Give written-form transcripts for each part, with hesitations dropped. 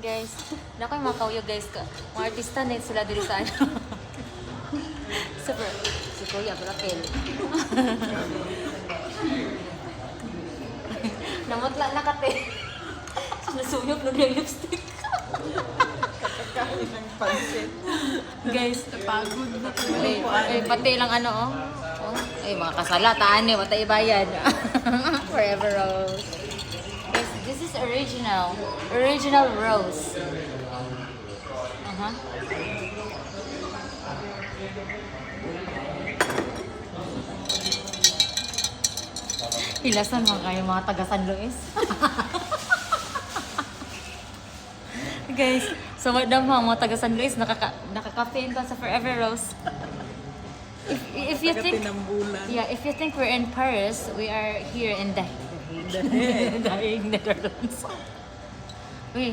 Guys, na ko yung mga kauyo guys ka. Mga artista na sila dito sa ano. Super. Si Kuya Brakel. Namutla na kate. Nasuyok na yung lipstick. Kakakain ng pansit. Guys, Napagod na ko. pati lang ano oh. Oh, ay mga kasalataan eh, wata ibayad. Forever Rose. Guys, this is original. Original rose. Uh-huh. Ilasan mga kayo mga taga San Luis. Guys, so madam mga taga San Luis nakaka-caffeine ka sa Forever Rose. If you think Taga-tinambulan. yeah, if you think we're in Paris, we are here in Dahig, Netherlands. Uy,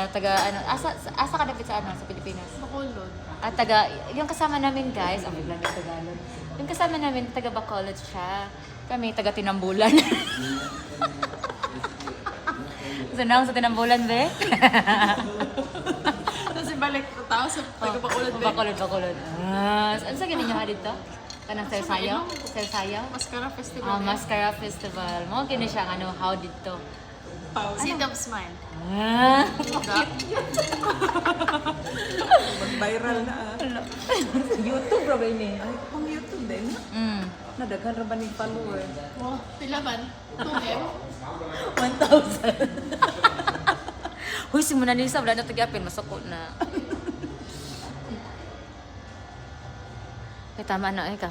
taga ano, asa ka dapat sa ano sa Pilipinas? Bacolod. At taga, yung kasama namin guys, ang biglang yung Tagalog. Yung kasama namin, taga Bacolod siya. Kami, taga Tinambulan. Gusto na ako sa Tinambulan, be? Tapos ibalik na tao sa taga-Bacolod. Bacolod. Ano sa ganun yung hadid to? Kanang Sersayaw? Sersayaw? Mascara Festival. Mascara Festival. Mga ganun siya, ano, how did to? Seed of Smile. Mag-viral na YouTube, bro, ba ini? Ay, pang YouTube din. Nadaghan ra ba ni follower? Oh, pila man? 2M? 1,000. Huy, si Mona Lisa, wala na tagapin, masukot na. Ay, tama na, ay ka.